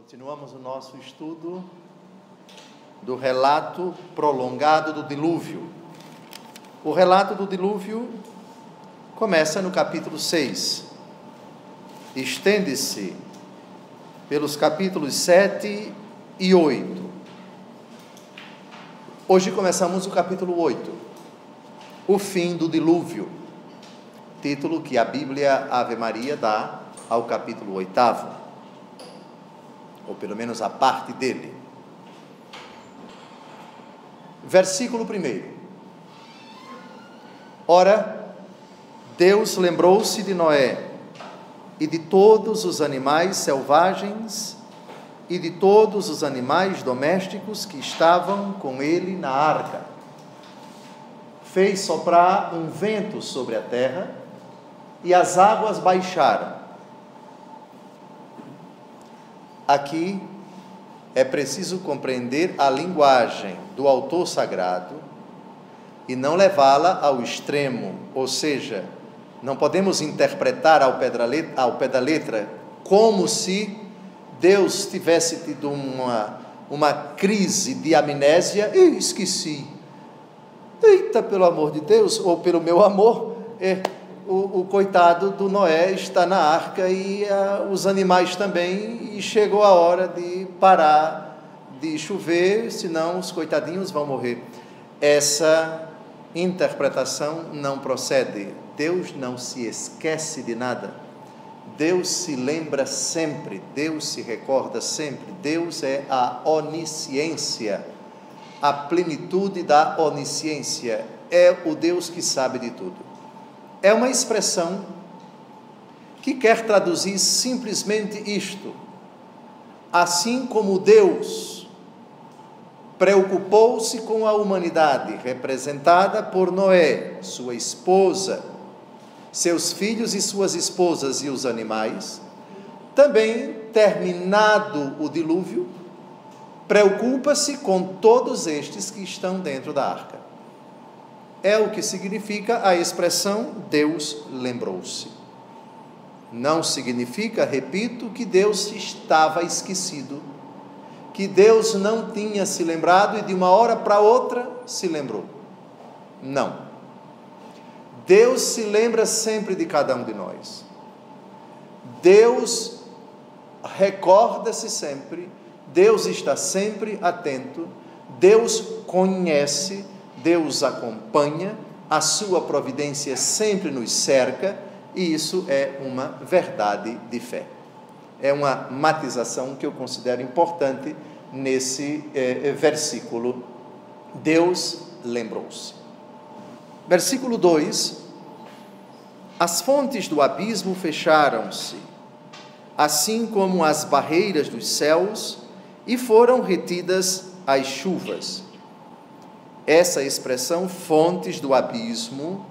Continuamos o nosso estudo do relato prolongado do dilúvio. O relato do dilúvio começa no capítulo 6, estende-se pelos capítulos 7 e 8. Hoje começamos o capítulo 8, o fim do dilúvio, título que a Bíblia Ave Maria dá ao capítulo 8, ou pelo menos a parte dele. Versículo 1. Ora, Deus lembrou-se de Noé e de todos os animais selvagens e de todos os animais domésticos que estavam com ele na arca. Fez soprar um vento sobre a terra e as águas baixaram. Aqui é preciso compreender a linguagem do autor sagrado e não levá-la ao extremo, ou seja, não podemos interpretar ao pé da letra como se Deus tivesse tido uma crise de amnésia e esqueci. Eita, pelo amor de Deus, ou pelo meu amor, o coitado do Noé está na arca e os animais também, e chegou a hora de parar de chover, senão os coitadinhos vão morrer. Essa interpretação não procede. Deus não se esquece de nada. Deus se lembra sempre, Deus se recorda sempre. Deus é a onisciência, a plenitude da onisciência. É o Deus que sabe de tudo. É uma expressão que quer traduzir simplesmente isto: assim como Deus preocupou-se com a humanidade, representada por Noé, sua esposa, seus filhos e suas esposas e os animais, também, terminado o dilúvio, preocupa-se com todos estes que estão dentro da arca. É o que significa a expressão Deus lembrou-se. Não significa, repito, que Deus estava esquecido, que Deus não tinha se lembrado e de uma hora para outra se lembrou. Não. Deus se lembra sempre de cada um de nós. Deus recorda-se sempre, Deus está sempre atento, Deus conhece, Deus acompanha, a sua providência sempre nos cerca, e isso é uma verdade de fé. É uma matização que eu considero importante nesse versículo. Deus lembrou-se. Versículo 2: as fontes do abismo fecharam-se, assim como as barreiras dos céus, e foram retidas as chuvas. Essa expressão, fontes do abismo,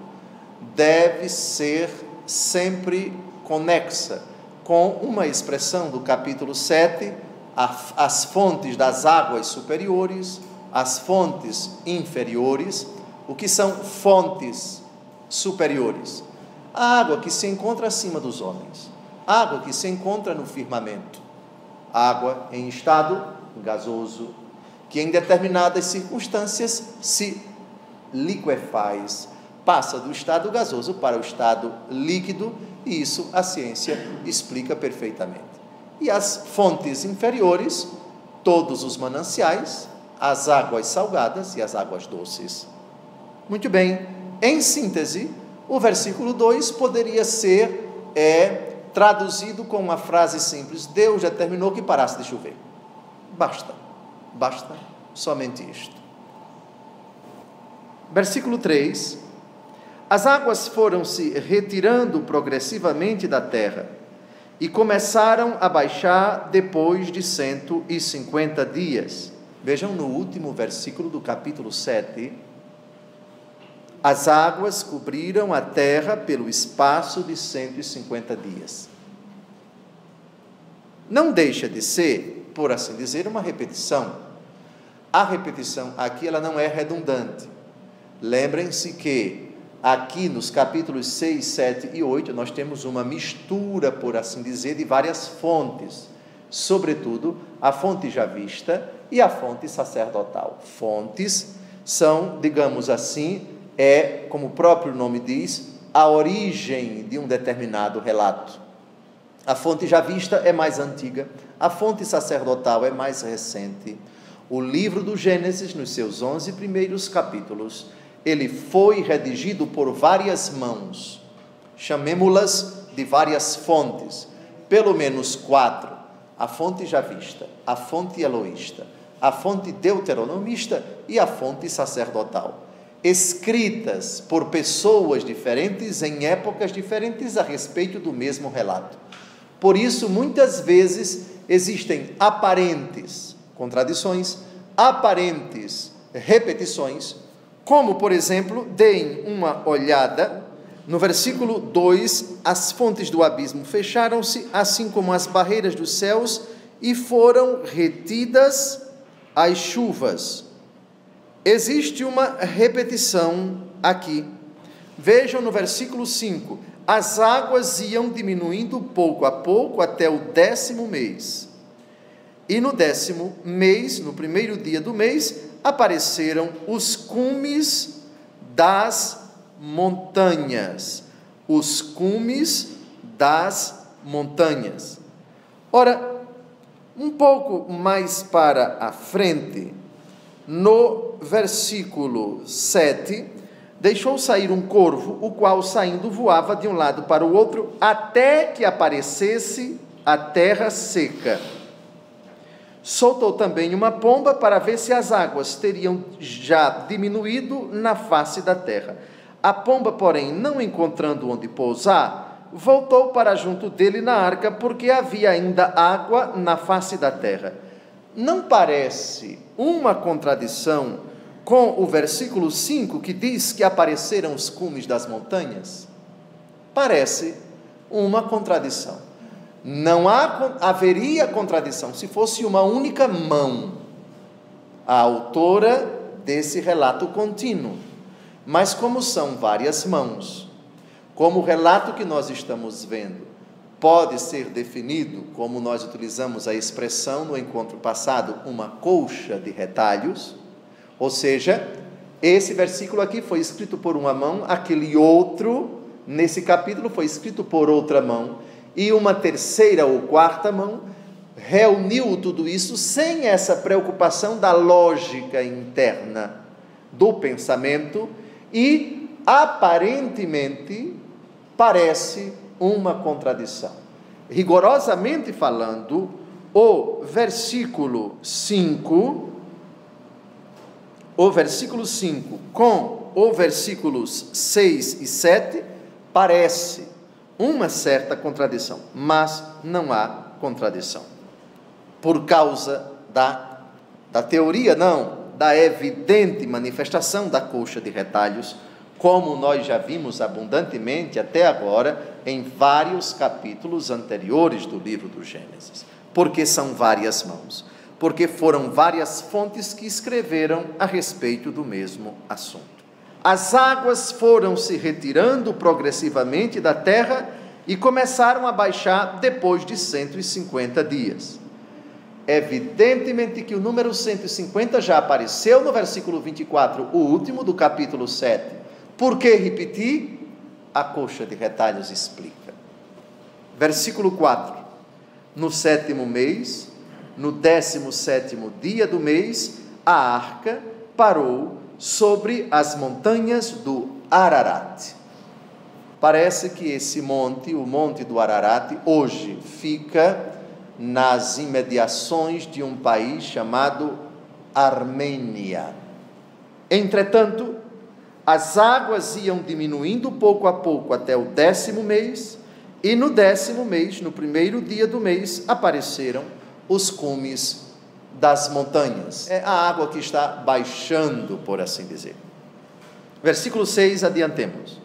deve ser sempre conexa com uma expressão do capítulo 7, as fontes das águas superiores, as fontes inferiores. O que são fontes superiores? A água que se encontra acima dos homens, a água que se encontra no firmamento, água em estado gasoso, que em determinadas circunstâncias se liquefaz, passa do estado gasoso para o estado líquido, e isso a ciência explica perfeitamente. E as fontes inferiores, todos os mananciais, as águas salgadas e as águas doces. Muito bem, em síntese, o versículo 2 poderia ser traduzido com uma frase simples: Deus determinou que parasse de chover. Basta somente isto. Versículo 3: as águas foram se retirando progressivamente da terra e começaram a baixar depois de 150 dias. Vejam no último versículo do capítulo 7, as águas cobriram a terra pelo espaço de 150 dias. Não deixa de ser, por assim dizer, uma repetição. A repetição aqui ela não é redundante. Lembrem-se que aqui nos capítulos 6, 7 e 8 nós temos uma mistura, por assim dizer, de várias fontes. sobretudo a fonte já vista e a fonte sacerdotal. Fontes são, digamos assim, como o próprio nome diz, a origem de um determinado relato. A fonte já vista é mais antiga, a fonte sacerdotal é mais recente. O livro do Gênesis, nos seus 11 primeiros capítulos, ele foi redigido por várias mãos, chamemo-las de várias fontes, pelo menos 4, a fonte já vista, a fonte eloísta, a fonte deuteronomista e a fonte sacerdotal, escritas por pessoas diferentes em épocas diferentes a respeito do mesmo relato. Por isso, muitas vezes, existem aparentes contradições, aparentes repetições, como, por exemplo, deem uma olhada no versículo 2, as fontes do abismo fecharam-se, assim como as barreiras dos céus, e foram retidas as chuvas. Existe uma repetição aqui. Vejam no versículo 5, as águas iam diminuindo pouco a pouco até o 10º mês. E no 10º mês, no primeiro dia do mês, apareceram os cumes das montanhas. Os cumes das montanhas. Ora, um pouco mais para a frente, no versículo 7, deixou sair um corvo, o qual saindo voava de um lado para o outro, até que aparecesse a terra seca. Soltou também uma pomba para ver se as águas teriam já diminuído na face da terra. A pomba, porém, não encontrando onde pousar, voltou para junto dele na arca, porque havia ainda água na face da terra. Não parece uma contradição com o versículo 5, que diz que apareceram os cumes das montanhas? Parece uma contradição. Não haveria contradição se fosse uma única mão a autora desse relato contínuo. Mas como são várias mãos, como o relato que nós estamos vendo pode ser definido, como nós utilizamos a expressão no encontro passado, uma colcha de retalhos, ou seja, esse versículo aqui foi escrito por uma mão, aquele outro, nesse capítulo, foi escrito por outra mão, e uma terceira ou quarta mão reuniu tudo isso sem essa preocupação da lógica interna do pensamento e, aparentemente, parece uma contradição. Rigorosamente falando, o versículo 5 com os versículos 6 e 7 parece uma certa contradição, mas não há contradição. Por causa da teoria, não, da evidente manifestação da colcha de retalhos, como nós já vimos abundantemente até agora em vários capítulos anteriores do livro do Gênesis. Porque são várias mãos, porque foram várias fontes que escreveram a respeito do mesmo assunto. As águas foram se retirando progressivamente da terra e começaram a baixar depois de 150 dias. Evidentemente que o número 150 já apareceu no versículo 24, o último do capítulo 7. Por que repetir? A colcha de retalhos explica. Versículo 4. No 7º mês, no 17º dia do mês, a arca parou sobre as montanhas do Ararat. Parece que esse monte, o monte do Ararat, hoje fica nas imediações de um país chamado Armênia. Entretanto, as águas iam diminuindo pouco a pouco até o 10º mês, e no 10º mês, no primeiro dia do mês, apareceram os cumes das montanhas. É a água que está baixando, por assim dizer. Versículo 6, adiantemos.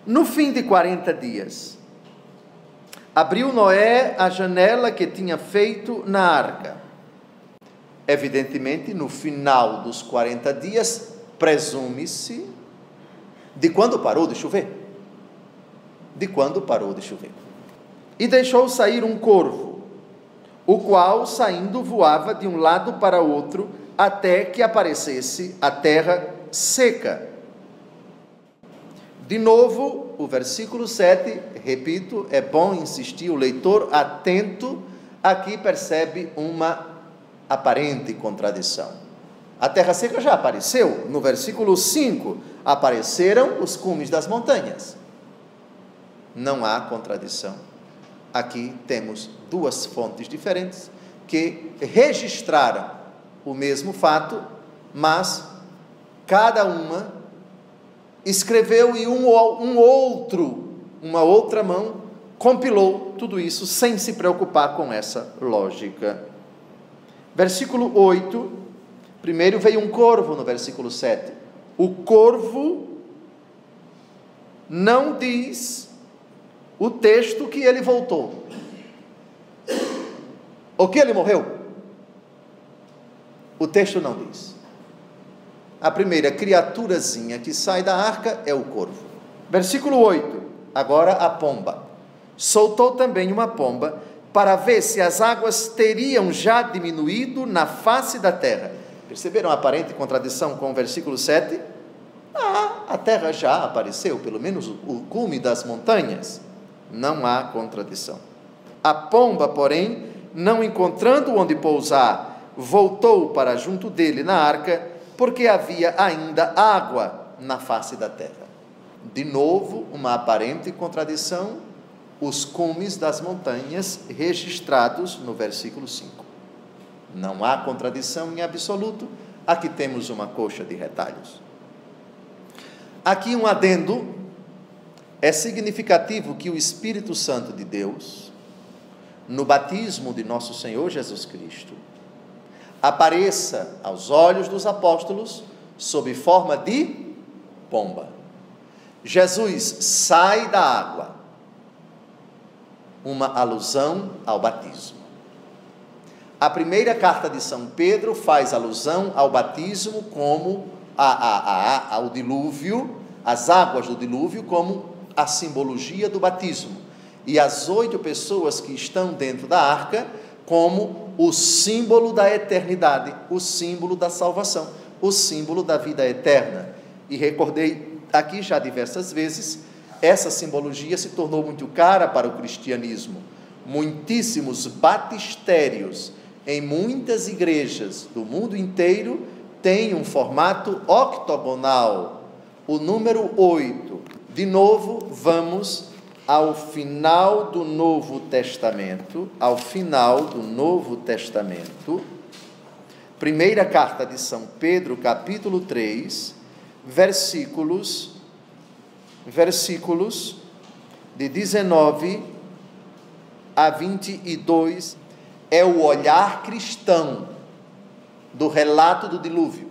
No fim de 40 dias, abriu Noé a janela que tinha feito na arca. Evidentemente, no final dos 40 dias, presume-se de quando parou de chover. De quando parou de chover. E deixou sair um corvo, o qual, saindo, voava de um lado para outro, até que aparecesse a terra seca. De novo, o versículo 7, repito, é bom insistir, o leitor atento, aqui percebe uma aparente contradição. A terra seca já apareceu, no versículo 5, apareceram os cumes das montanhas. Não há contradição. Aqui temos duas fontes diferentes que registraram o mesmo fato, mas cada uma escreveu e uma outra mão compilou tudo isso sem se preocupar com essa lógica. Versículo 8, primeiro veio um corvo no versículo 7. O corvo não diz o texto que ele voltou. O que ele morreu? O texto não diz. A primeira criaturazinha que sai da arca é o corvo. Versículo 8, agora a pomba. Soltou também uma pomba para ver se as águas teriam já diminuído na face da terra. Perceberam a aparente contradição com o versículo 7? A terra já apareceu, pelo menos o cume das montanhas. Não há contradição. A pomba, porém, não encontrando onde pousar, voltou para junto dele na arca, porque havia ainda água na face da terra. De novo, uma aparente contradição, os cumes das montanhas registrados no versículo 5. Não há contradição em absoluto, aqui temos uma coxa de retalhos. Aqui um adendo, é significativo que o Espírito Santo de Deus, no batismo de nosso Senhor Jesus Cristo, apareça aos olhos dos apóstolos sob forma de pomba. Jesus sai da água, uma alusão ao batismo. A primeira carta de São Pedro faz alusão ao batismo como ao dilúvio, as águas do dilúvio como a simbologia do batismo, e as 8 pessoas que estão dentro da arca como o símbolo da eternidade, o símbolo da salvação, o símbolo da vida eterna. E recordei aqui já diversas vezes, essa simbologia se tornou muito cara para o cristianismo. Muitíssimos batistérios em muitas igrejas do mundo inteiro têm um formato octogonal, o número 8. De novo, vamos ao final do Novo Testamento, primeira carta de São Pedro, capítulo 3, versículos de 19 a 22, é o olhar cristão do relato do dilúvio,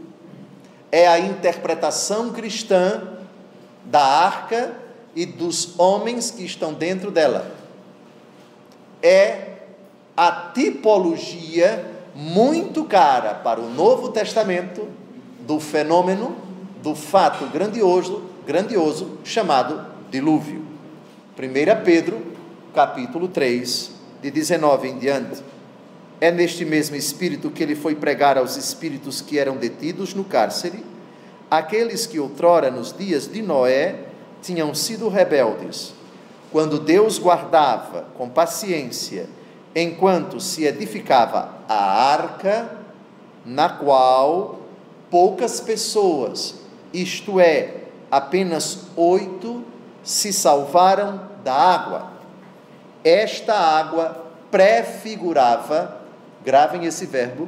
é a interpretação cristã da arca e dos homens que estão dentro dela, é a tipologia muito cara para o Novo Testamento do fenômeno, do fato grandioso chamado dilúvio. 1 Pedro, capítulo 3, de 19 em diante. É neste mesmo espírito que ele foi pregar aos espíritos que eram detidos no cárcere, aqueles que outrora, nos dias de Noé, tinham sido rebeldes, quando Deus guardava com paciência, enquanto se edificava a arca, na qual poucas pessoas, isto é, apenas 8, se salvaram da água. Esta água prefigurava, gravem esse verbo,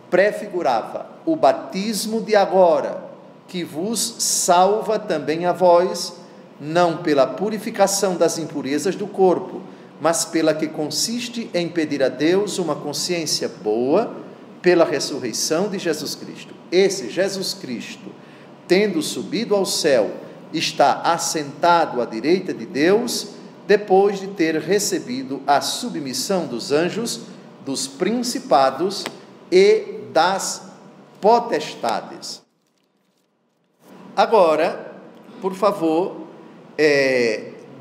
prefigurava o batismo de agora, que vos salva também a vós, não pela purificação das impurezas do corpo, mas pela que consiste em pedir a Deus uma consciência boa pela ressurreição de Jesus Cristo. Esse Jesus Cristo, tendo subido ao céu, está assentado à direita de Deus, depois de ter recebido a submissão dos anjos, dos principados e das potestades. Agora, por favor,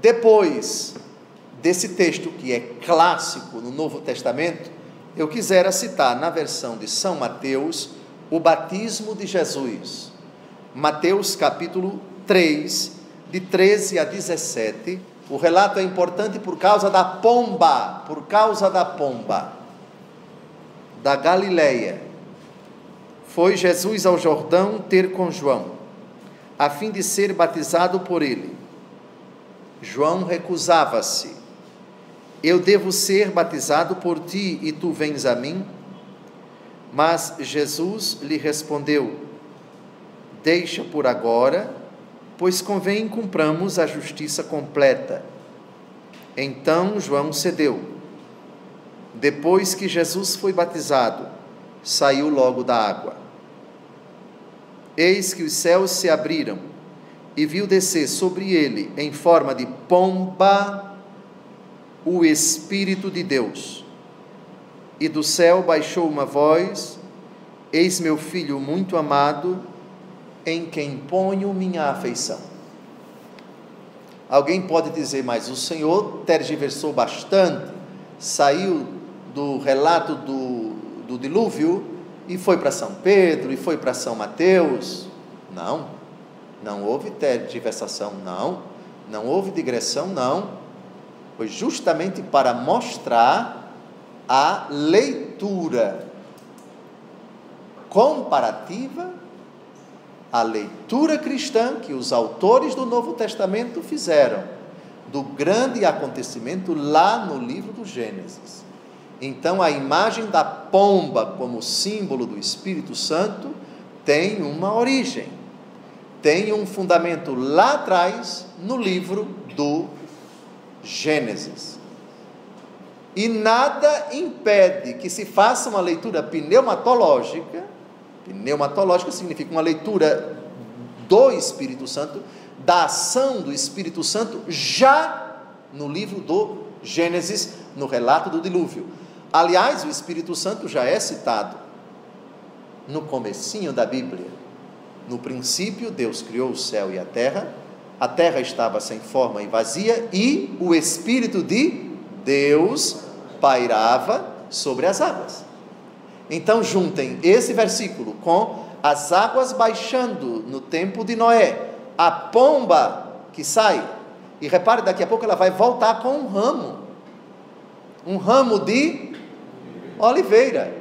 depois desse texto que é clássico no Novo Testamento, eu quisera citar na versão de São Mateus o batismo de Jesus. Mateus capítulo 3, de 13 a 17. O relato é importante por causa da pomba, da Galileia. Foi Jesus ao Jordão ter com João, a fim de ser batizado por ele. João recusava-se. Eu devo ser batizado por ti e tu vens a mim? Mas Jesus lhe respondeu: deixa por agora, pois convém cumpramos a justiça completa. Então João cedeu. Depois que Jesus foi batizado, saiu logo da água. Eis que os céus se abriram, e viu descer sobre ele, em forma de pomba, o Espírito de Deus. E do céu baixou uma voz: eis meu filho muito amado, em quem ponho minha afeição. Alguém pode dizer, mas o Senhor tergiversou bastante, saiu do relato do dilúvio e foi para São Pedro, e foi para São Mateus. Não houve tergiversação, não houve digressão, não. Foi justamente para mostrar a leitura comparativa, a leitura cristã que os autores do Novo Testamento fizeram do grande acontecimento lá no livro do Gênesis. Então, a imagem da pomba como símbolo do Espírito Santo tem uma origem, tem um fundamento lá atrás no livro do Gênesis. E nada impede que se faça uma leitura pneumatológica. Pneumatológica significa uma leitura do Espírito Santo, da ação do Espírito Santo, já no livro do Gênesis, no relato do dilúvio. Aliás, o Espírito Santo já é citado no comecinho da Bíblia. No princípio, Deus criou o céu e a terra estava sem forma e vazia, e o Espírito de Deus pairava sobre as águas. Então, juntem esse versículo com as águas baixando no tempo de Noé, a pomba que sai, e repare, daqui a pouco ela vai voltar com um ramo de oliveira.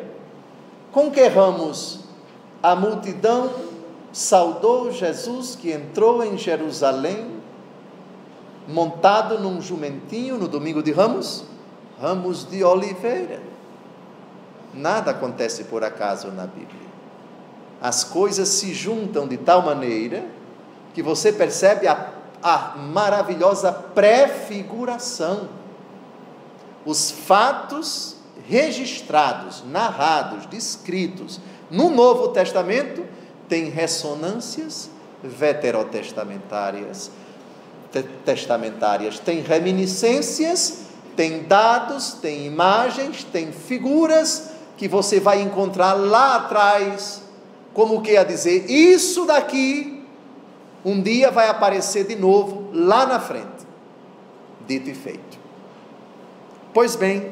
Com que ramos a multidão saudou Jesus que entrou em Jerusalém montado num jumentinho no domingo de Ramos? Ramos de oliveira. Nada acontece por acaso na Bíblia. As coisas se juntam de tal maneira que você percebe a maravilhosa prefiguração. Os fatos registrados, narrados, descritos no Novo Testamento têm ressonâncias veterotestamentárias, têm reminiscências, têm dados, têm imagens, têm figuras que você vai encontrar lá atrás, como que a dizer, isso daqui um dia vai aparecer de novo lá na frente. Dito e feito. Pois bem,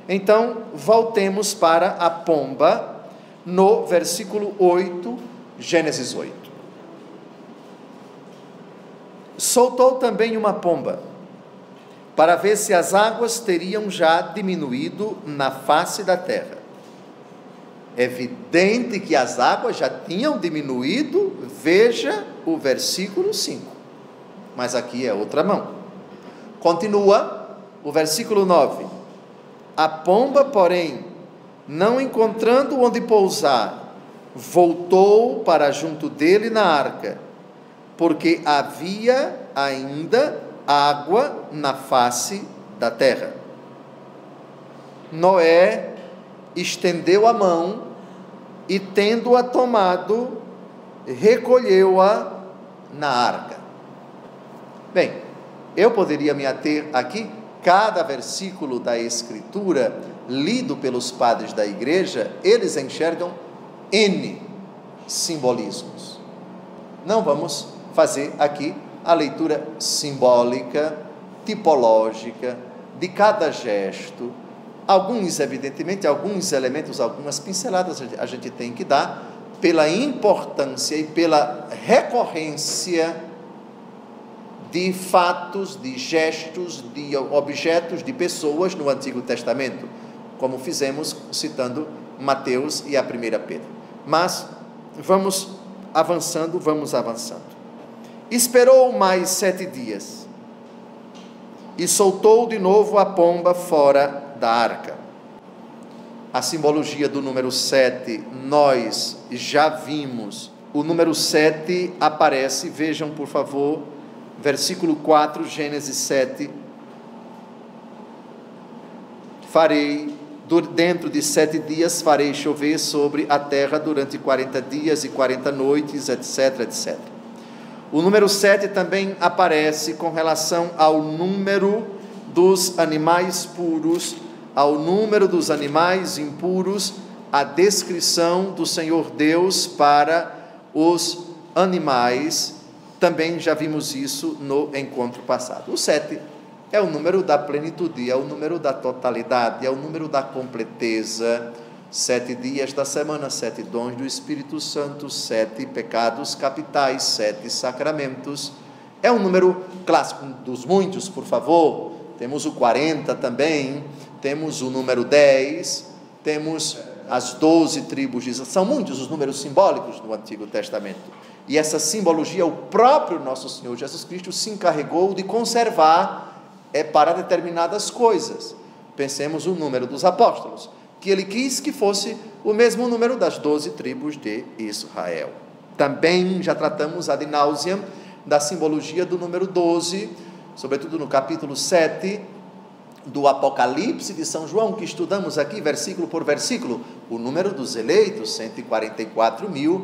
então voltemos para a pomba no versículo 8, Gênesis 8. Soltou também uma pomba, para ver se as águas teriam já diminuído na face da terra. Evidente que as águas já tinham diminuído, veja o versículo 5. Mas aqui é outra mão. Continua o versículo 9. A pomba, porém, não encontrando onde pousar, voltou para junto dele na arca, porque havia ainda água na face da terra. Noé estendeu a mão e, tendo-a tomado, recolheu-a na arca. Bem, eu poderia me ater aqui, cada versículo da Escritura, lido pelos padres da igreja, eles enxergam N simbolismos. Não vamos fazer aqui a leitura simbólica, tipológica, de cada gesto, Evidentemente, alguns elementos, algumas pinceladas a gente tem que dar pela importância e pela recorrência de fatos, de gestos, de objetos, de pessoas no Antigo Testamento, como fizemos citando Mateus e a 1 Pedro. Mas vamos avançando. Esperou mais 7 dias e soltou de novo a pomba fora da arca. A simbologia do número 7, nós já vimos. O número 7 aparece, vejam por favor, versículo 4, Gênesis 7. Dentro de 7 dias farei chover sobre a terra durante 40 dias e 40 noites, etc, etc. O número 7 também aparece com relação ao número dos animais puros, ao número dos animais impuros, a descrição do Senhor Deus para os animais. Também já vimos isso no encontro passado. O 7 é o número da plenitude, é o número da totalidade, é o número da completeza. 7 dias da semana, 7 dons do Espírito Santo, 7 pecados capitais, 7 sacramentos. É um número clássico, dos muitos, por favor. Temos o 40 também, temos o número 10, temos as 12 tribos de Israel. São muitos os números simbólicos no Antigo Testamento. E essa simbologia, o próprio nosso Senhor Jesus Cristo se encarregou de conservar para determinadas coisas. Pensemos o número dos apóstolos, que ele quis que fosse o mesmo número das 12 tribos de Israel. Também já tratamos ad nauseam da simbologia do número 12, sobretudo no capítulo 7 do Apocalipse de São João, que estudamos aqui versículo por versículo. O número dos eleitos, 144.000,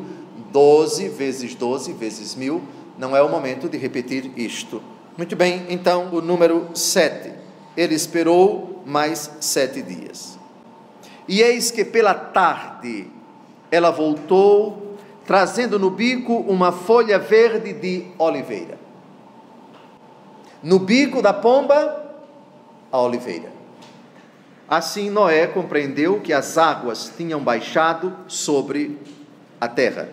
12 vezes 12 vezes 1.000, não é o momento de repetir isto. Muito bem, então o número 7, ele esperou mais 7 dias. E eis que pela tarde ela voltou, trazendo no bico uma folha verde de oliveira. No bico da pomba, a oliveira. Assim Noé compreendeu que as águas tinham baixado sobre a terra.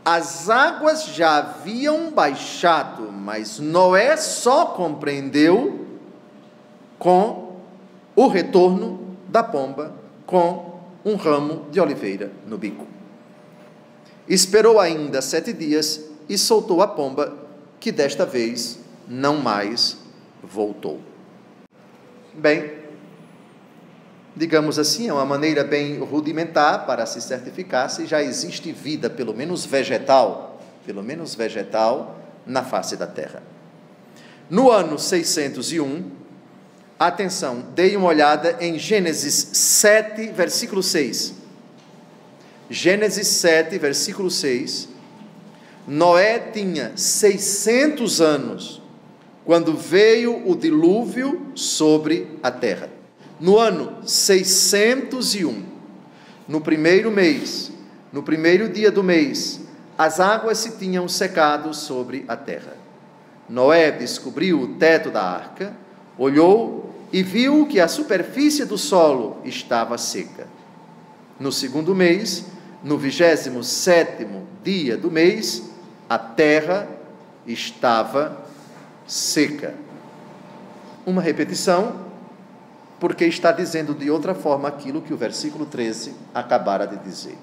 As águas já haviam baixado, mas Noé só compreendeu com o retorno da pomba, com um ramo de oliveira no bico. Esperou ainda 7 dias e soltou a pomba, que desta vez não mais voltou. Bem, digamos assim, é uma maneira bem rudimentar para se certificar se já existe vida, pelo menos vegetal, na face da terra. No ano 601, atenção, dei uma olhada em Gênesis 7, versículo 6. Gênesis 7, versículo 6. Noé tinha 600 anos quando veio o dilúvio sobre a terra. No ano 601, no primeiro mês, no primeiro dia do mês, as águas se tinham secado sobre a terra. Noé descobriu o teto da arca, olhou e viu que a superfície do solo estava seca. No segundo mês, no 27º dia do mês, a terra estava seca. Uma repetição, porque está dizendo de outra forma aquilo que o versículo 13 acabara de dizer.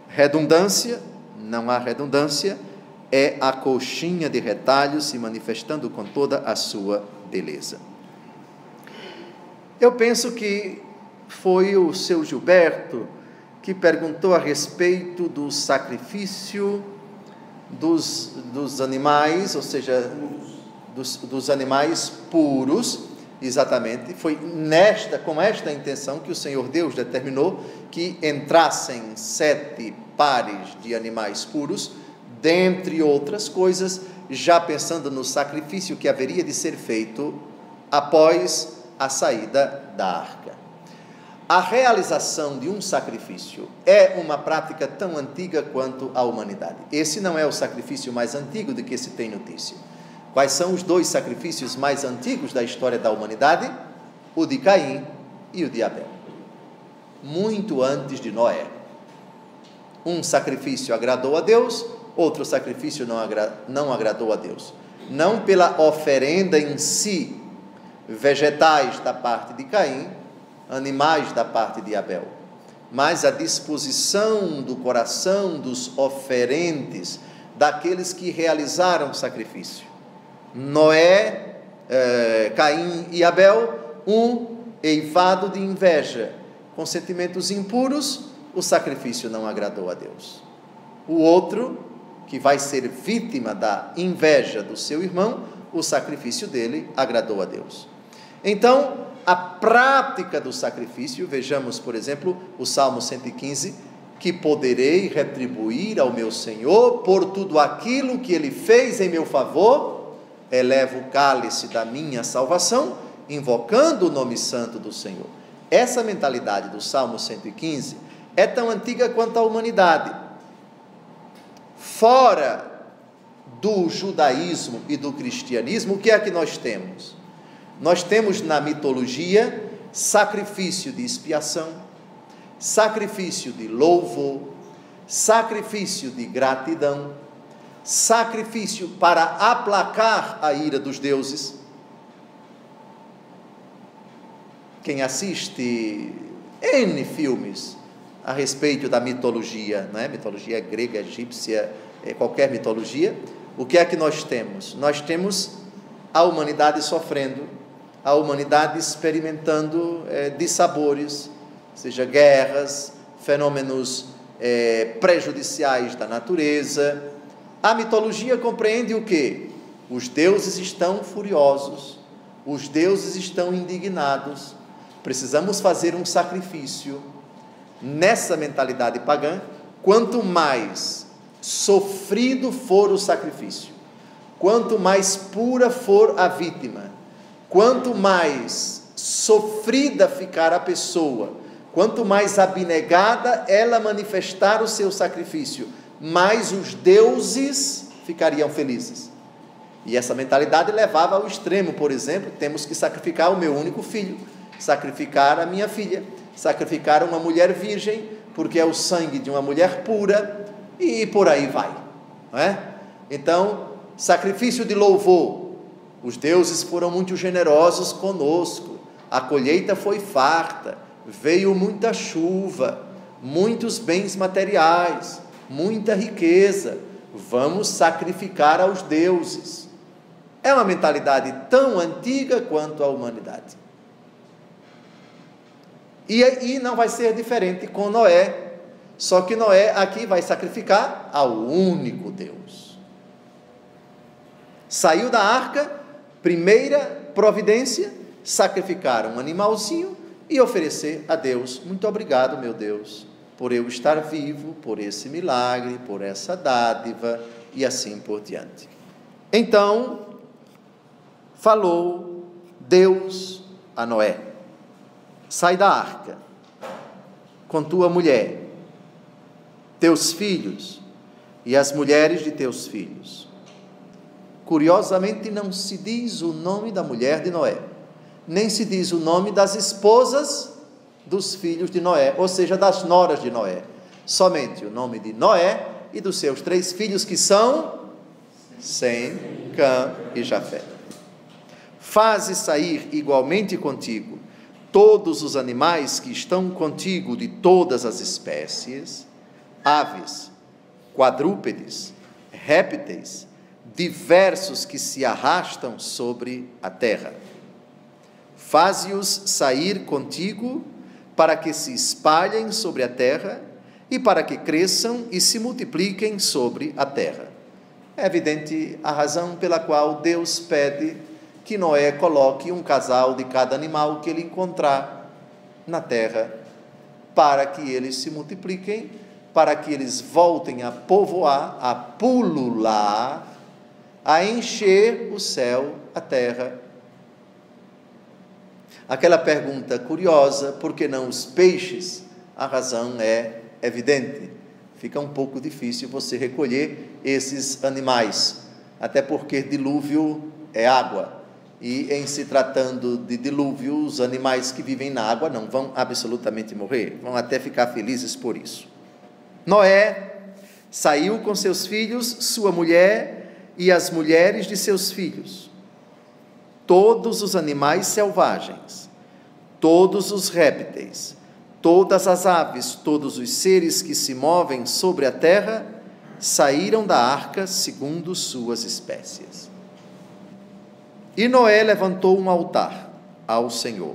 Redundância, não há redundância, é a colchinha de retalhos se manifestando com toda a sua beleza. Eu penso que foi o seu Gilberto que perguntou a respeito do sacrifício dos animais, ou seja, dos animais puros. Exatamente, foi com esta intenção que o Senhor Deus determinou que entrassem 7 pares de animais puros, dentre outras coisas, já pensando no sacrifício que haveria de ser feito após a saída da arca. A realização de um sacrifício é uma prática tão antiga quanto a humanidade. Esse não é o sacrifício mais antigo de que se tem notícia. Quais são os 2 sacrifícios mais antigos da história da humanidade? O de Caim e o de Abel, muito antes de Noé. Um sacrifício agradou a Deus, outro sacrifício não agradou a Deus. Não pela oferenda em si, vegetais da parte de Caim, animais da parte de Abel, mas a disposição do coração dos oferentes, daqueles que realizaram o sacrifício. Noé, Caim e Abel, um eivado de inveja, com sentimentos impuros, o sacrifício não agradou a Deus. O outro, que vai ser vítima da inveja do seu irmão, o sacrifício dele agradou a Deus. Então, a prática do sacrifício, vejamos, por exemplo, o Salmo 115, que poderei retribuir ao meu Senhor por tudo aquilo que Ele fez em meu favor, elevo o cálice da minha salvação, invocando o nome santo do Senhor. Essa mentalidade do Salmo 115 é tão antiga quanto a humanidade. Fora do judaísmo e do cristianismo, o que é que nós temos? Nós temos na mitologia sacrifício de expiação, sacrifício de louvor, sacrifício de gratidão, sacrifício para aplacar a ira dos deuses. Quem assiste N filmes a respeito da mitologia, não é? Mitologia grega, egípcia, qualquer mitologia, o que é que nós temos? Nós temos a humanidade sofrendo, a humanidade experimentando dissabores, seja guerras, fenômenos prejudiciais da natureza. A mitologia compreende o quê? Os deuses estão furiosos, os deuses estão indignados, precisamos fazer um sacrifício. Nessa mentalidade pagã, quanto mais sofrido for o sacrifício, quanto mais pura for a vítima, quanto mais sofrida ficar a pessoa, quanto mais abnegada ela manifestar o seu sacrifício, mais os deuses ficariam felizes. E essa mentalidade levava ao extremo, por exemplo, temos que sacrificar o meu único filho, sacrificar a minha filha, sacrificar uma mulher virgem, porque é o sangue de uma mulher pura, e por aí vai, não é? Então, sacrifício de louvor, os deuses foram muito generosos conosco, a colheita foi farta, veio muita chuva, muitos bens materiais, muita riqueza, vamos sacrificar aos deuses. É uma mentalidade tão antiga quanto a humanidade. E não vai ser diferente com Noé, só que Noé aqui vai sacrificar ao único Deus. Saiu da arca, primeira providência, sacrificar um animalzinho e oferecer a Deus: muito obrigado, meu Deus, por eu estar vivo, por esse milagre, por essa dádiva, e assim por diante. Então, falou Deus a Noé: sai da arca, com tua mulher, teus filhos e as mulheres de teus filhos. Curiosamente, não se diz o nome da mulher de Noé, nem se diz o nome das esposas dos filhos de Noé, ou seja, das noras de Noé. Somente o nome de Noé e dos seus 3 filhos, que são Sem, Cã e Jafé. Faze sair igualmente contigo todos os animais que estão contigo de todas as espécies, aves, quadrúpedes, répteis, diversos que se arrastam sobre a terra. Faze-os sair contigo para que se espalhem sobre a terra e para que cresçam e se multipliquem sobre a terra. É evidente a razão pela qual Deus pede que Noé coloque um casal de cada animal que ele encontrar na terra, para que eles se multipliquem, para que eles voltem a povoar, a pulular, a encher o céu, a terra. Aquela pergunta curiosa: por que não os peixes? A razão é evidente. Fica um pouco difícil você recolher esses animais, até porque dilúvio é água, E em se tratando de dilúvio, os animais que vivem na água não vão absolutamente morrer, vão até ficar felizes por isso. Noé saiu com seus filhos, sua mulher e as mulheres de seus filhos, todos os animais selvagens, todos os répteis, todas as aves, todos os seres que se movem sobre a terra, saíram da arca segundo suas espécies. E Noé levantou um altar ao Senhor.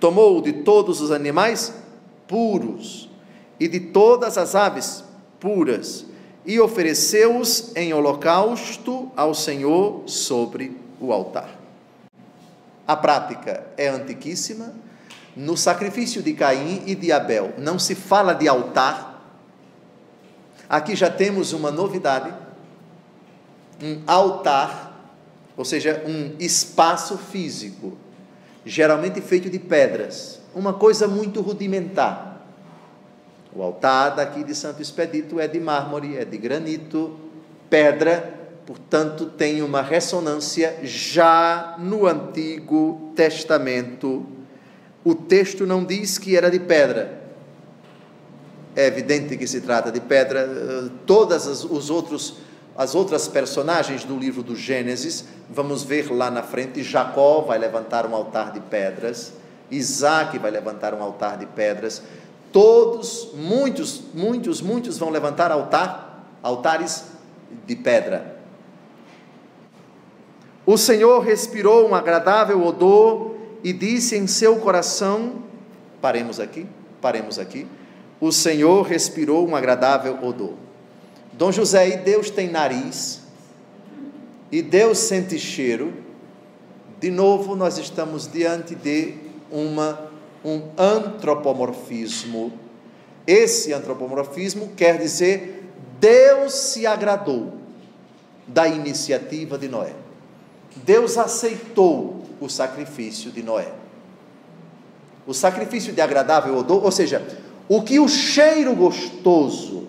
Tomou de todos os animais puros e de todas as aves puras e ofereceu-os em holocausto ao Senhor sobre o altar. A prática é antiquíssima. No sacrifício de Caim e de Abel não se fala de altar. Aqui já temos uma novidade, um altar, ou seja, um espaço físico, geralmente feito de pedras, uma coisa muito rudimentar. O altar daqui de Santo Expedito é de mármore, é de granito, pedra, portanto tem uma ressonância já no Antigo Testamento. O texto não diz que era de pedra. É evidente que se trata de pedra. Todas as outras personagens do livro do Gênesis, vamos ver lá na frente, Jacó vai levantar um altar de pedras, Isaac vai levantar um altar de pedras, todos, muitos vão levantar altares de pedra. O Senhor respirou um agradável odor e disse em seu coração, paremos aqui, o Senhor respirou um agradável odor. Dom José, e Deus tem nariz, e Deus sente cheiro. De novo, nós estamos diante de um antropomorfismo. Esse antropomorfismo quer dizer, Deus se agradou da iniciativa de Noé. Deus aceitou o sacrifício de Noé. O sacrifício de agradável odor, ou seja, o que o cheiro gostoso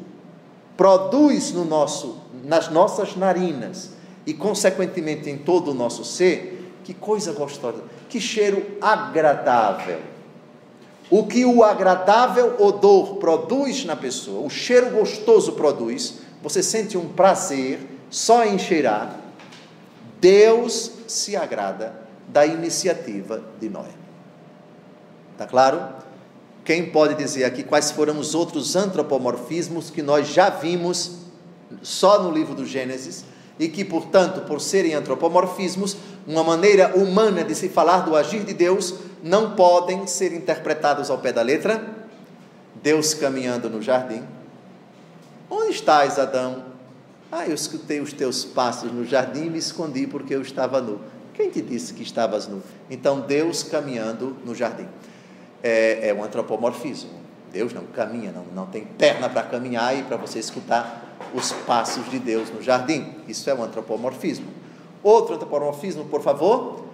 produz nas nossas narinas e, consequentemente, em todo o nosso ser, que coisa gostosa, que cheiro agradável. O que o agradável odor produz na pessoa, o cheiro gostoso produz, você sente um prazer só em cheirar. Deus se agrada da iniciativa de Noé. Está claro? Quem pode dizer aqui quais foram os outros antropomorfismos que nós já vimos só no livro do Gênesis e que, portanto, por serem antropomorfismos, uma maneira humana de se falar do agir de Deus, não podem ser interpretados ao pé da letra? Deus caminhando no jardim. Onde estás, Adão? Eu escutei os teus passos no jardim e me escondi porque eu estava nu. Quem te disse que estavas nu? Então, Deus caminhando no jardim. É um antropomorfismo. Deus não caminha, não tem perna para caminhar e para você escutar os passos de Deus no jardim. Isso é um antropomorfismo. Outro antropomorfismo, por favor.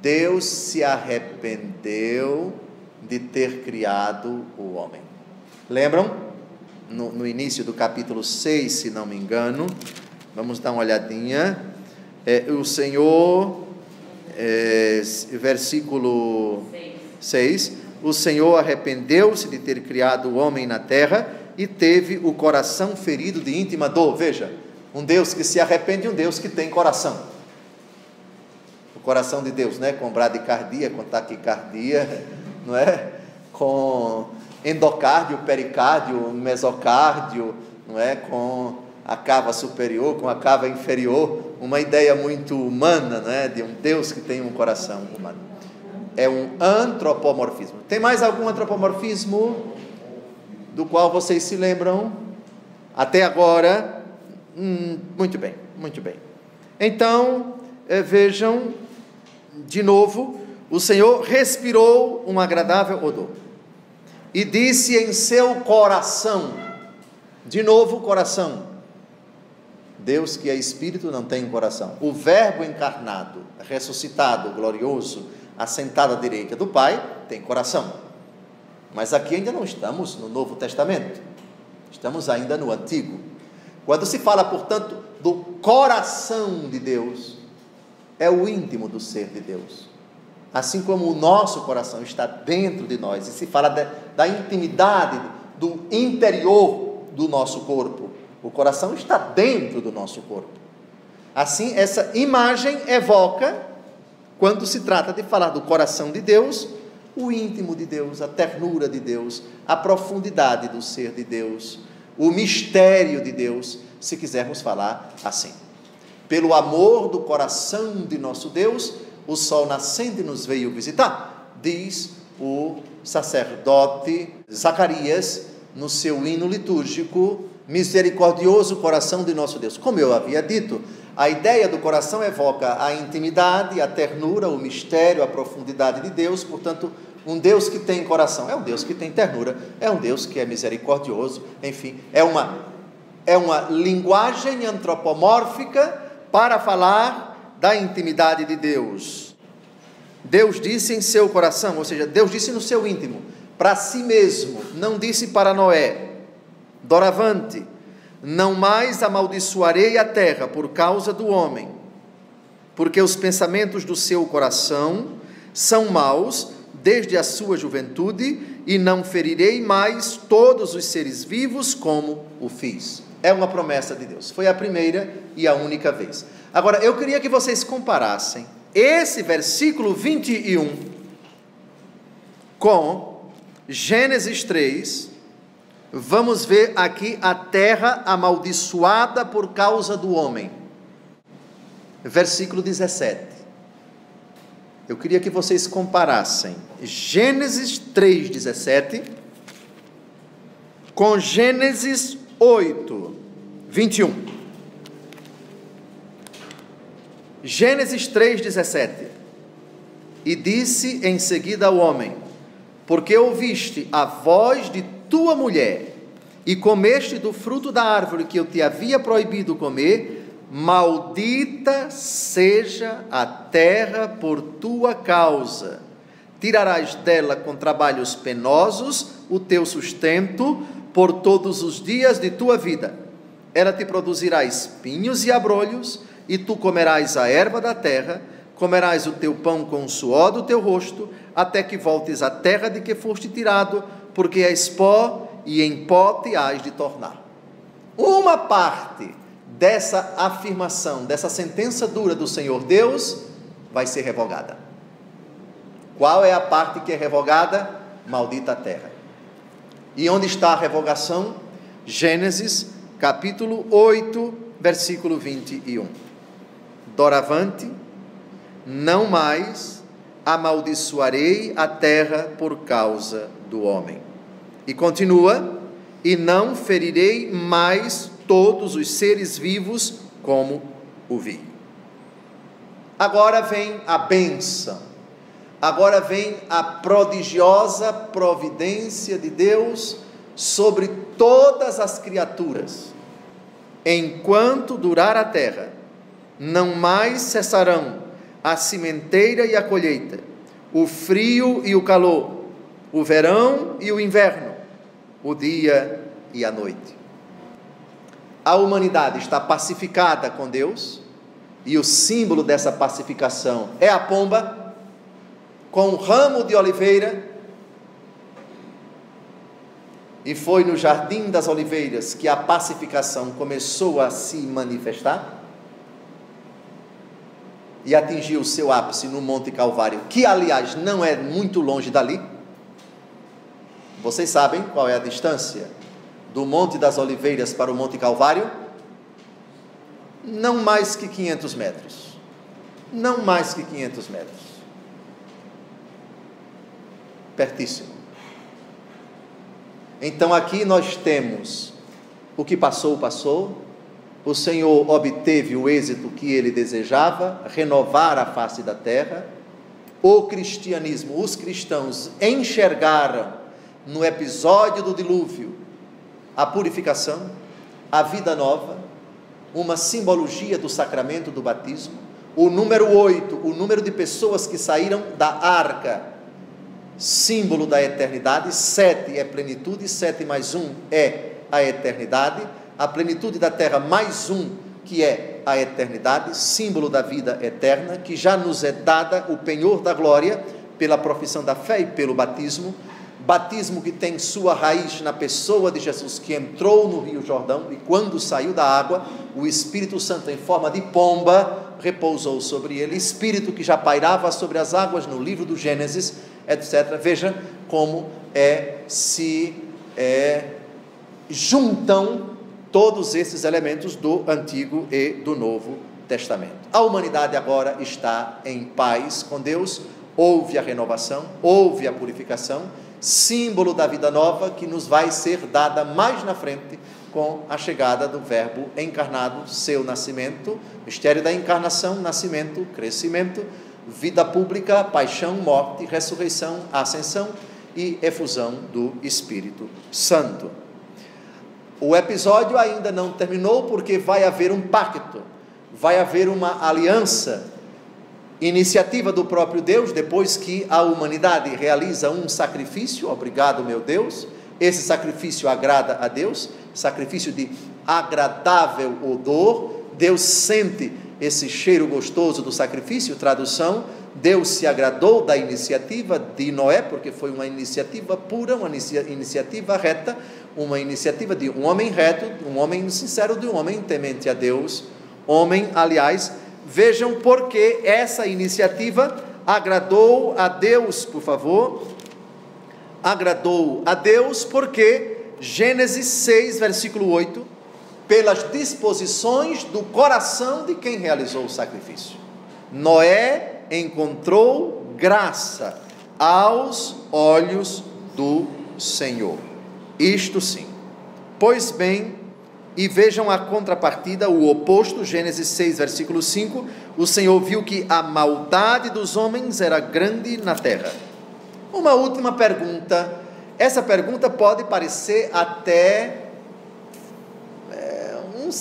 Deus se arrependeu de ter criado o homem. Lembram? No início do capítulo 6, se não me engano, vamos dar uma olhadinha. O Senhor, versículo 6. O Senhor arrependeu-se de ter criado o homem na terra e teve o coração ferido de íntima dor. Veja, um Deus que se arrepende e um Deus que tem coração. O coração de Deus, né? Com bradicardia, com taquicardia, não é? Com endocárdio, pericárdio, mesocárdio, não é? Com a cava superior, com a cava inferior, uma ideia muito humana, não é? De um Deus que tem um coração humano. É um antropomorfismo. Tem mais algum antropomorfismo do qual vocês se lembram até agora? Muito bem. Então, vejam, de novo, o Senhor respirou um agradável odor e disse em seu coração, de novo coração. Deus que é Espírito não tem coração. O Verbo encarnado, ressuscitado, glorioso, assentado à direita do Pai, tem coração. Mas aqui ainda não estamos no Novo Testamento, estamos ainda no Antigo. Quando se fala, portanto, do coração de Deus, é o íntimo do ser de Deus. Assim como o nosso coração está dentro de nós, e se fala da intimidade, do interior do nosso corpo, o coração está dentro do nosso corpo. Assim, essa imagem evoca, quando se trata de falar do coração de Deus, o íntimo de Deus, a ternura de Deus, a profundidade do ser de Deus, o mistério de Deus, se quisermos falar assim. Pelo amor do coração de nosso Deus, o sol nascente nos veio visitar, diz o sacerdote Zacarias no seu hino litúrgico, misericordioso coração de nosso Deus. Como eu havia dito, a ideia do coração evoca a intimidade, a ternura, o mistério, a profundidade de Deus. Portanto, um Deus que tem coração é um Deus que tem ternura, é um Deus que é misericordioso, enfim, é uma linguagem antropomórfica para falar da intimidade de Deus. Deus disse em seu coração, ou seja, Deus disse no seu íntimo, para si mesmo, não disse para Noé, doravante, não mais amaldiçoarei a terra por causa do homem, porque os pensamentos do seu coração são maus desde a sua juventude, e não ferirei mais todos os seres vivos como o fiz. É uma promessa de Deus, foi a primeira e a única vez. Agora, eu queria que vocês comparassem esse versículo 21 com Gênesis 3, vamos ver aqui a terra amaldiçoada por causa do homem. Versículo 17. Eu queria que vocês comparassem Gênesis 3:17 com Gênesis 8:21. Gênesis 3:17. E disse em seguida ao homem: porque ouviste a voz de tua mulher e comeste do fruto da árvore que eu te havia proibido comer, maldita seja a terra por tua causa. Tirarás dela com trabalhos penosos o teu sustento por todos os dias de tua vida. Ela te produzirá espinhos e abrolhos, e tu comerás a erva da terra, comerás o teu pão com o suor do teu rosto, até que voltes à terra de que foste tirado, porque és pó, e em pó te hás de tornar. Uma parte dessa afirmação, dessa sentença dura do Senhor Deus, vai ser revogada. Qual é a parte que é revogada? Maldita a terra. E onde está a revogação? Gênesis, capítulo 8, versículo 21. Doravante, não mais amaldiçoarei a terra por causa do homem. E continua, e não ferirei mais todos os seres vivos como o vi. Agora vem a bênção, agora vem a prodigiosa providência de Deus sobre todas as criaturas. Enquanto durar a terra, não mais cessarão a sementeira e a colheita, o frio e o calor, o verão e o inverno, o dia e a noite. A humanidade está pacificada com Deus, e o símbolo dessa pacificação é a pomba, com um ramo de oliveira, e foi no Jardim das Oliveiras que a pacificação começou a se manifestar, e atingiu o seu ápice no Monte Calvário, que aliás não é muito longe dali. Vocês sabem qual é a distância do Monte das Oliveiras para o Monte Calvário? Não mais que 500 metros. Não mais que 500 metros. Pertíssimo. Então aqui nós temos o que passou, passou. O Senhor obteve o êxito que ele desejava, renovar a face da terra. O cristianismo, os cristãos enxergaram no episódio do dilúvio a purificação, a vida nova, uma simbologia do sacramento do batismo. O número 8, o número de pessoas que saíram da arca, símbolo da eternidade. 7 é plenitude, 7 mais 1 é a eternidade. A plenitude da terra mais 1 que é a eternidade, símbolo da vida eterna, que já nos é dada o penhor da glória pela profissão da fé e pelo batismo. Batismo que tem sua raiz na pessoa de Jesus, que entrou no Rio Jordão e quando saiu da água, o Espírito Santo em forma de pomba repousou sobre ele, Espírito que já pairava sobre as águas no livro do Gênesis, etc. Veja como se juntam todos esses elementos do Antigo e do Novo Testamento. A humanidade agora está em paz com Deus, houve a renovação, houve a purificação, símbolo da vida nova que nos vai ser dada mais na frente com a chegada do Verbo encarnado, seu nascimento, mistério da encarnação, nascimento, crescimento, vida pública, paixão, morte, ressurreição, ascensão e efusão do Espírito Santo. O episódio ainda não terminou porque vai haver um pacto, vai haver uma aliança, iniciativa do próprio Deus, depois que a humanidade realiza um sacrifício. Obrigado, meu Deus. Esse sacrifício agrada a Deus, sacrifício de agradável odor. Deus sente esse cheiro gostoso do sacrifício. Tradução: Deus se agradou da iniciativa de Noé, porque foi uma iniciativa pura, uma iniciativa reta, uma iniciativa de um homem reto, um homem sincero, de um homem temente a Deus. Homem, aliás, vejam porque essa iniciativa agradou a Deus, por favor. Agradou a Deus porque, Gênesis 6, versículo 8, pelas disposições do coração de quem realizou o sacrifício. Noé encontrou graça aos olhos do Senhor. Isto sim. Pois bem, e vejam a contrapartida, o oposto, Gênesis 6, versículo 5, o Senhor viu que a maldade dos homens era grande na terra. Uma última pergunta, essa pergunta pode parecer até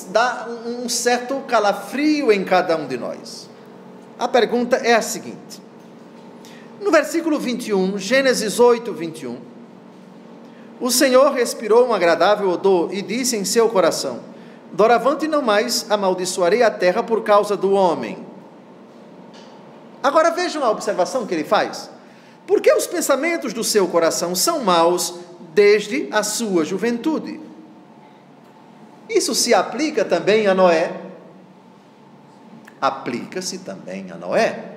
dar um certo calafrio em cada um de nós. A pergunta é a seguinte: no versículo 21, Gênesis 8, 21, o Senhor respirou um agradável odor e disse em seu coração: doravante não mais amaldiçoarei a terra por causa do homem. Agora vejam a observação que ele faz. Porque os pensamentos do seu coração são maus desde a sua juventude. Isso se aplica também a Noé? Aplica-se também a Noé.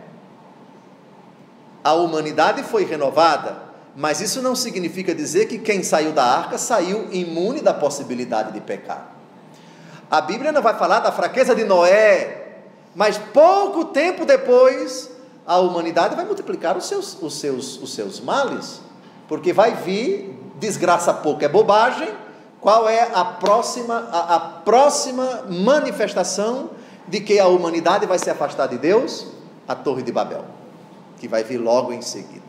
A humanidade foi renovada, mas isso não significa dizer que quem saiu da arca saiu imune da possibilidade de pecar. A Bíblia não vai falar da fraqueza de Noé, mas pouco tempo depois a humanidade vai multiplicar os seus males, porque vai vir, desgraça pouco é bobagem. Qual é a próxima manifestação de que a humanidade vai se afastar de Deus? A Torre de Babel, que vai vir logo em seguida.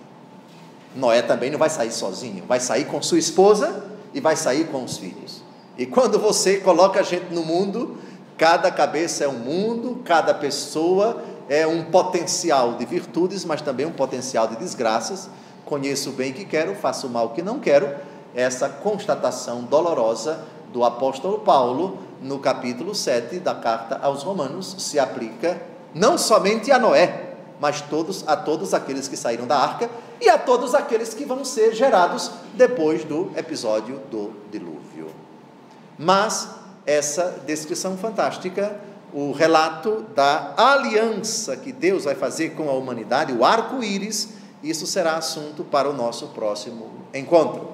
Noé também não vai sair sozinho, vai sair com sua esposa e vai sair com os filhos. E quando você coloca gente no mundo, cada cabeça é um mundo, cada pessoa é um potencial de virtudes, mas também um potencial de desgraças. Conheço o bem que quero, faço o mal que não quero. Essa constatação dolorosa do apóstolo Paulo, no capítulo 7 da carta aos Romanos, se aplica não somente a Noé, mas a todos aqueles que saíram da arca e a todos aqueles que vão ser gerados depois do episódio do dilúvio. Mas essa descrição fantástica, o relato da aliança que Deus vai fazer com a humanidade, o arco-íris, isso será assunto para o nosso próximo encontro.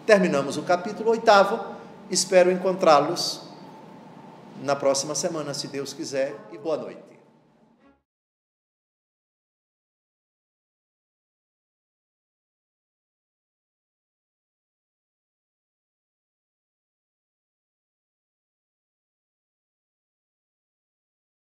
Terminamos o capítulo 8º, espero encontrá-los na próxima semana, se Deus quiser, e boa noite.